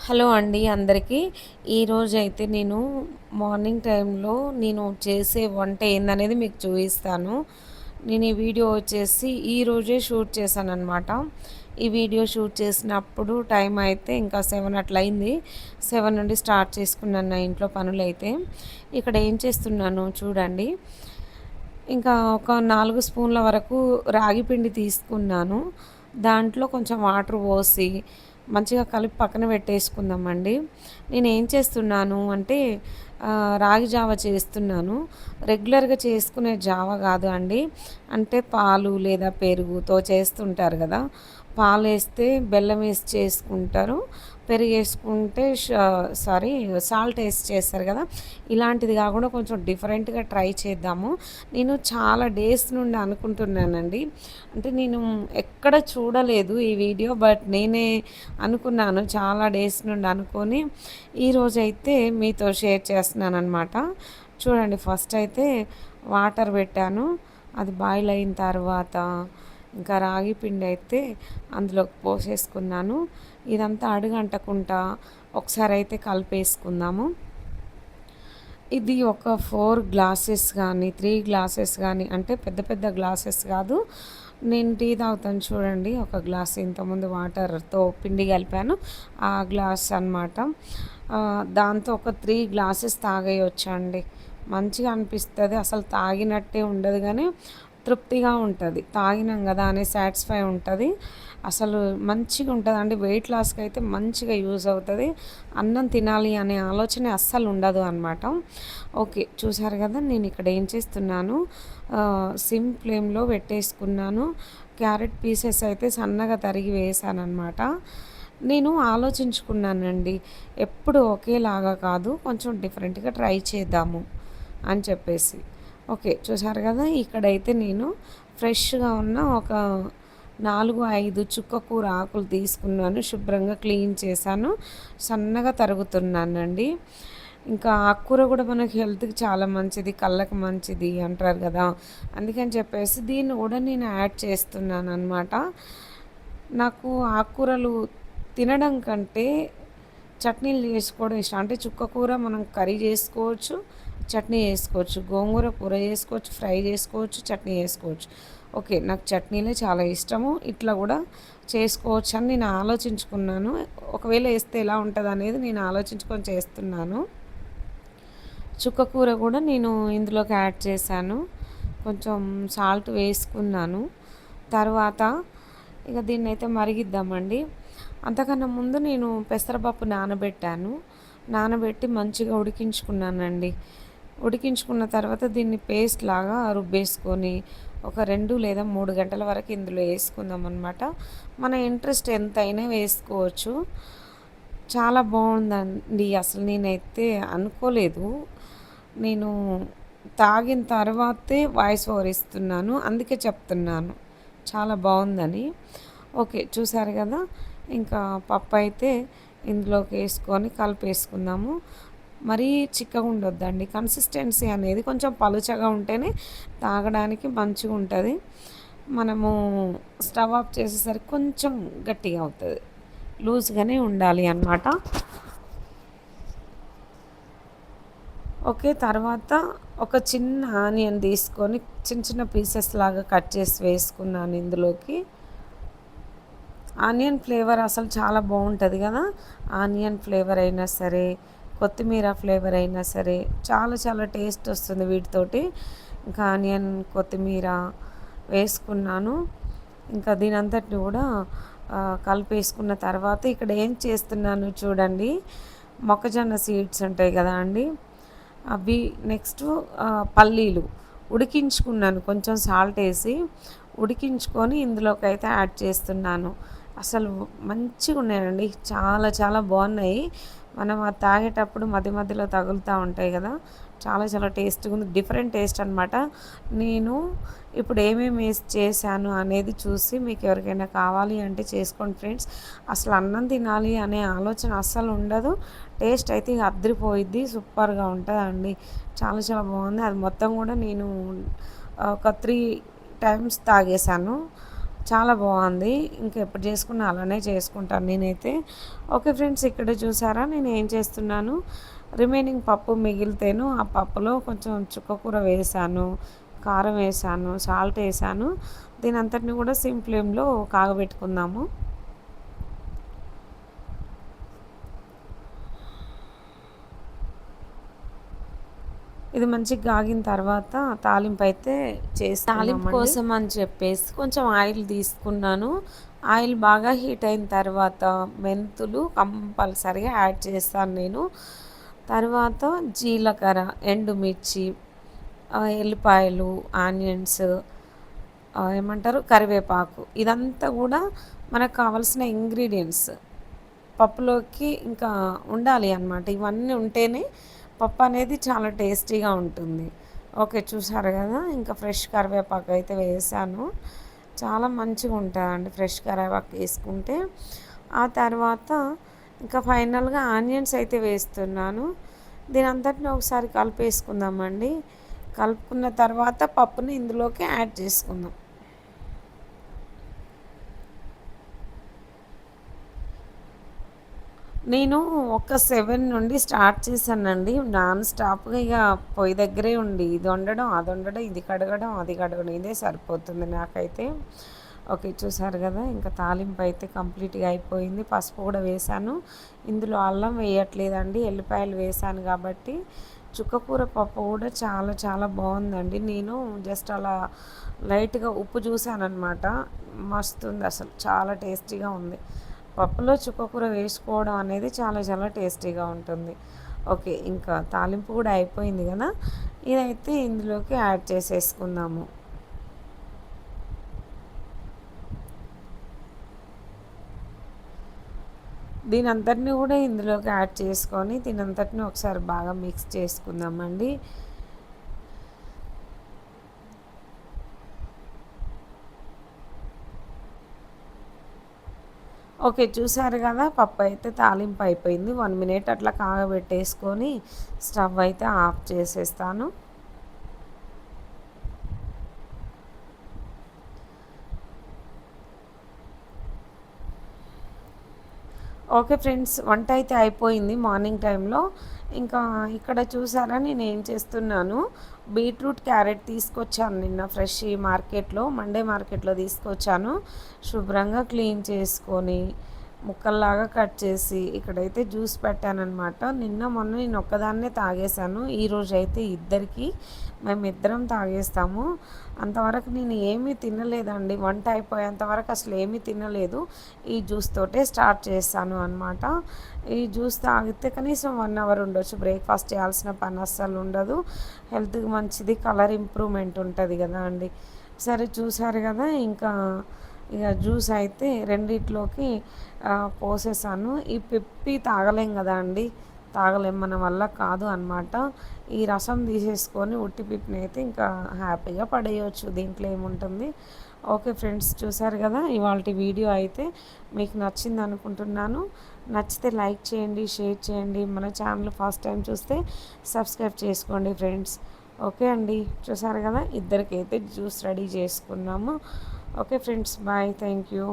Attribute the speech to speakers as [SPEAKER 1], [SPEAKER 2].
[SPEAKER 1] Hello అండి అందరికీ. ఈరోజైతే నేను మార్నింగ్ టైంలో నేను చేసే వంట ఏందనేది మీకు చూపిస్తాను. నేను ఈ వీడియో వచ్చేసి ఈరోజే షూట్ చేశాననమాట. ఈ వీడియో షూట్ చేసినప్పుడు టైం అయితే ఇంకా 7 అట్లా అయింది. 7 నుండి స్టార్ట్ చేసుకున్నాను నా ఇంట్లో పనులైతే. ఇక్కడ ఏం చేస్తున్నాను చూడండి. ఇంకా ఒక 4 స్పూన్ల వరకు రాగి పిండి తీసుకున్నాను. దాంట్లో కొంచెం వాటర్ పోసి మంచిగా కలిపి పక్కన పెట్టేసుకుందామండి. నేనేం చేస్తున్నాను అంటే రాగి జావ చేస్తున్నాను. రెగ్యులర్‌గా చేసుకునే జావ కాదు అండి. అంటే పాలు లేదా పెరుగుతో చేస్తుంటారు కదా! పాలేస్తే బెల్లం వేసి చేసుకుంటారు. పెరుగేసుకుంటే సాల్ట్ ఏసి చేస్తారు కదా! ఇలాంటిది కాకుండా కొంచెం డిఫరెంట్‌గా ట్రై చేద్దాము. నేను చాలా డేస్ నుండి అనుకుంటున్నానండి. అంటే నేను ఎక్కడ చూడలేదు ఈ వీడియో. బట్ నేనే అనుకున్నాను చాలా డేస్ నుండి అనుకొని ఈరోజైతే మీతో షేర్ చేస్తున్నాననమాట. చూడండి, ఫస్ట్ అయితే వాటర్ పెట్టాను. అది బాయిల్ అయిన తర్వాత ఇంకా రాగి పిండి అయితే అందులోకి పోసేసుకున్నాను. ఇదంతా అడుగంటకుండా ఒకసారి అయితే కలిపేసుకుందాము. ఇది ఒక 4 గ్లాసెస్ కానీ 3 గ్లాసెస్ కానీ, అంటే పెద్ద పెద్ద గ్లాసెస్ కాదు. నేను టీ తాగుతాను చూడండి, ఒక గ్లాస్ ఇంతకుముందు వాటర్తో పిండి కలిపాను ఆ గ్లాస్ అనమాట. దాంతో ఒక 3 గ్లాసెస్ తాగేయొచ్చండి. మంచిగా అనిపిస్తుంది. అసలు తాగినట్టే ఉండదు కానీ తృప్తిగా ఉంటుంది. తాగినాం కదా అనే సాటిస్ఫై ఉంటుంది. అసలు మంచిగా ఉంటుందండి. వెయిట్ లాస్కి అయితే మంచిగా యూజ్ అవుతుంది. అన్నం తినాలి అనే ఆలోచన అస్సలు ఉండదు అనమాట. ఓకే, చూసారు కదా నేను ఇక్కడ ఏం చేస్తున్నాను. సిమ్ ఫ్లేమ్లో పెట్టేసుకున్నాను. క్యారెట్ పీసెస్ అయితే సన్నగా తరిగి వేసానమాట. నేను ఆలోచించుకున్నానండి, ఎప్పుడు ఒకేలాగా కాదు, కొంచెం డిఫరెంట్గా ట్రై చేద్దాము అని చెప్పేసి. ఓకే, చూసారు కదా ఇక్కడైతే నేను ఫ్రెష్గా ఉన్న ఒక 4-5 చుక్కకూర ఆకులు తీసుకున్నాను. శుభ్రంగా క్లీన్ చేశాను. సన్నగా తరుగుతున్నానండి. ఇంకా ఆకుకూర కూడా మనకి హెల్త్కి చాలా మంచిది, కళ్ళకి మంచిది అంటారు కదా! అందుకని చెప్పేసి దీన్ని కూడా నేను యాడ్ చేస్తున్నాను అనమాట. నాకు ఆకుకూరలు తినడం కంటే చట్నీలు చేసుకోవడం ఇష్టం. అంటే చుక్కకూర మనం కర్రీ చేసుకోవచ్చు, చట్నీ చేసుకోవచ్చు. గోంగూర కూర చేసుకోవచ్చు, ఫ్రై చేసుకోవచ్చు, చట్నీ చేసుకోవచ్చు. ఓకే, నాకు చట్నీలే చాలా ఇష్టము. ఇట్లా కూడా చేసుకోవచ్చు అని నేను ఆలోచించుకున్నాను. ఒకవేళ వేస్తే ఎలా ఉంటుంది అనేది నేను ఆలోచించుకొని చేస్తున్నాను. చుక్కకూర కూడా నేను ఇందులోకి యాడ్ చేశాను. కొంచెం సాల్ట్ వేసుకున్నాను. తర్వాత ఇక దీన్నైతే మరిగిద్దామండి. అంతకన్నా ముందు నేను పెసరపప్పు నానబెట్టాను. నానబెట్టి మంచిగా ఉడికించుకున్నానండి. ఉడికించుకున్న తర్వాత దీన్ని పేస్ట్ లాగా రుబ్బేసుకొని ఒక 2 లేదా 3 గంటల వరకు ఇందులో వేసుకుందాం అనమాట. మన ఇంట్రెస్ట్ ఎంతైనా వేసుకోవచ్చు. చాలా బాగుందండి. అసలు నేనైతే అనుకోలేదు. నేను తాగిన తర్వాతే వాయిస్ ఓవర్ ఇస్తున్నాను. అందుకే చెప్తున్నాను చాలా బాగుందని. ఓకే, చూసారు కదా. ఇంకా పప్పు అయితే ఇందులోకి వేసుకొని కలిపేసుకుందాము. మరీ చిక్కగా ఉండొద్దండి. కన్సిస్టెన్సీ అనేది కొంచెం పలుచగా ఉంటేనే తాగడానికి మంచిగా ఉంటుంది. మనము స్టవ్ ఆఫ్ చేసేసరికి కొంచెం గట్టిగా అవుతుంది. లూజ్గానే ఉండాలి అన్నమాట. ఓకే, తర్వాత ఒక చిన్న ఆనియన్ తీసుకొని చిన్న చిన్న పీసెస్ లాగా కట్ చేసి వేసుకున్నాను ఇందులోకి. ఆనియన్ ఫ్లేవర్ అసలు చాలా బాగుంటుంది కదా. ఆనియన్ ఫ్లేవర్ అయినా సరే, కొత్తిమీర ఫ్లేవర్ అయినా సరే చాలా చాలా టేస్ట్ వస్తుంది వీటితోటి. ఇంకా ఆనియన్ కొత్తిమీర వేసుకున్నాను. ఇంకా దీని అంతటిని కూడా కలిపేసుకున్న తర్వాత ఇక్కడ ఏం చేస్తున్నాను చూడండి. మొక్కజొన్న సీడ్స్ ఉంటాయి కదా అండి, అవి నెక్స్ట్ పల్లీలు ఉడికించుకున్నాను. కొంచెం సాల్ట్ వేసి ఉడికించుకొని ఇందులోకి అయితే యాడ్ చేస్తున్నాను. అసలు మంచిగా ఉన్నాయండి. చాలా చాలా బాగున్నాయి. మనం అది తాగేటప్పుడు మధ్య మధ్యలో తగులుతూ ఉంటాయి కదా. చాలా చాలా టేస్ట్గా ఉంది. డిఫరెంట్ టేస్ట్ అనమాట. నేను ఇప్పుడు ఏమేమి వేసి చేశాను అనేది చూసి మీకు ఎవరికైనా కావాలి అంటే చేసుకోండి ఫ్రెండ్స్. అసలు అన్నం తినాలి అనే ఆలోచన అస్సలు ఉండదు. టేస్ట్ అయితే ఇక అద్దరిపోయిద్ది. సూపర్గా ఉంటుందండి. చాలా చాలా బాగుంది. అది మొత్తం కూడా నేను ఒక 3 టైమ్స్ తాగేశాను. చాలా బాగుంది. ఇంకెప్పుడు చేసుకున్నా అలానే చేసుకుంటాను నేనైతే. ఓకే ఫ్రెండ్స్, ఇక్కడ చూసారా నేను ఏం చేస్తున్నాను, రిమైనింగ్ పప్పు మిగిలితేను ఆ పప్పులో కొంచెం చుక్కకూర వేసాను, కారం వేసాను, సాల్ట్ వేసాను. దీని అంతటిని కూడా సిమ్ ఫ్లేమ్లో కాగబెట్టుకుందాము. ఇది మంచిగా కాగిన తర్వాత తాలింపు అయితే తాలింపు కోసం అని చెప్పేసి కొంచెం ఆయిల్ తీసుకున్నాను. ఆయిల్ బాగా హీట్ అయిన తర్వాత మెంతులు కంపల్సరీగా యాడ్ చేస్తాను నేను. తర్వాత జీలకర్ర, ఎండుమిర్చి, ఎల్లిపాయలు, ఆనియన్స్, ఏమంటారు కరివేపాకు, ఇదంతా కూడా మనకు కావాల్సిన ఇంగ్రీడియంట్స్ పప్పులోకి ఇంకా ఉండాలి అన్నమాట. ఇవన్నీ ఉంటేనే పప్పు అనేది చాలా టేస్టీగా ఉంటుంది. ఓకే, చూసారు కదా, ఇంకా ఫ్రెష్ కరివేపాకు అయితే వేసాను. చాలా మంచిగా ఉంటుందండి ఫ్రెష్ కరివేపాకు వేసుకుంటే. ఆ తర్వాత ఇంకా ఫైనల్గా ఆనియన్స్ అయితే వేస్తున్నాను. దీని అంతటిని ఒకసారి కలిపేసుకుందామండి. కలుపుకున్న తర్వాత పప్పుని ఇందులోకి యాడ్ చేసుకుందాం. నేను ఒక 7 నుండి స్టార్ట్ చేశానండి. నాన్ స్టాప్‌గా ఇక పొయ్యి దగ్గరే ఉండి ఇది వండడం, అది వండడం, ఇది కడగడం, అది కడగడం ఇదే సరిపోతుంది నాకైతే. ఓకే, చూసారు కదా, ఇంకా తాలింపు అయితే కంప్లీట్‌గా అయిపోయింది. పసుపు కూడా వేశాను. ఇందులో అల్లం వేయట్లేదండి, ఎల్లిపాయలు వేశాను కాబట్టి. చుక్కకూర పప్పు కూడా చాలా చాలా బాగుందండి. నేను జస్ట్ అలా లైట్‌గా ఉప్పు చూసాననమాట. మస్తుంది అసలు, చాలా టేస్టీగా ఉంది. పప్పులో చుక్కకూర వేసుకోవడం అనేది చాలా చాలా టేస్టీగా ఉంటుంది. ఓకే, ఇంకా తాలింపు కూడా అయిపోయింది కదా, ఇదైతే ఇందులోకి యాడ్ చేసేసుకుందాము. దీని అంతటిని కూడా ఇందులోకి యాడ్ చేసుకొని దీని అంతటిని ఒకసారి బాగా మిక్స్ చేసుకుందామండి. ఓకే, చూసారు కదా, పప్పు అయితే తాలింపు అయిపోయింది. 1 మినిట్ అట్లా కాగబెట్టేసుకొని స్టవ్ అయితే ఆఫ్ చేసేస్తాను. ఓకే ఫ్రెండ్స్, వంట అయితే అయిపోయింది మార్నింగ్ టైంలో. ఇంకా ఇక్కడ చూసారా నేను ఏం చేస్తున్నాను, బీట్రూట్, క్యారెట్ తీసుకొచ్చాను నిన్న ఫ్రెష్ మార్కెట్లో, మండే మార్కెట్లో తీసుకొచ్చాను. శుభ్రంగా క్లీన్ చేసుకొని ముక్కల్లాగా కట్ చేసి ఇక్కడైతే జ్యూస్ పెట్టానన్నమాట. నిన్న మొన్న నేను ఒక్కదాన్నే తాగేశాను. ఈరోజు అయితే ఇద్దరికి, మేమిద్దరం తాగేస్తాము. అంతవరకు నేను ఏమీ తినలేదండి. వంట అయిపోయేంతవరకు అసలు ఏమీ తినలేదు. ఈ జ్యూస్ తోటే స్టార్ట్ చేస్తాను అనమాట. ఈ జ్యూస్ తాగితే కనీసం 1 అవర్ ఉండొచ్చు. బ్రేక్ఫాస్ట్ చేయాల్సిన పని అస్సలు ఉండదు. హెల్త్కి మంచిది, కలర్ ఇంప్రూవ్మెంట్ ఉంటుంది కదా అండి. సరే, చూసారు కదా, ఇంకా ఇక జ్యూస్ అయితే రెండిట్లోకి పోసేసాను. ఈ పిప్పి తాగలేం కదా అండి, తాగలేం, మన వల్ల కాదు అనమాట. ఈ రసం తీసేసుకొని ఉట్టి పిప్పిని అయితే ఇంకా హ్యాపీగా పడేయవచ్చు, దీంట్లో ఏముంటుంది. ఓకే ఫ్రెండ్స్, చూసారు కదా, ఇవాళ వీడియో అయితే మీకు నచ్చింది అనుకుంటున్నాను. నచ్చితే లైక్ చేయండి, షేర్ చేయండి. మన ఛానల్ ఫస్ట్ టైం చూస్తే సబ్స్క్రైబ్ చేసుకోండి ఫ్రెండ్స్. ఓకే అండి, చూసారు కదా, ఇద్దరికైతే జ్యూస్ రెడీ చేసుకున్నాము. Okay friends, bye, thank you.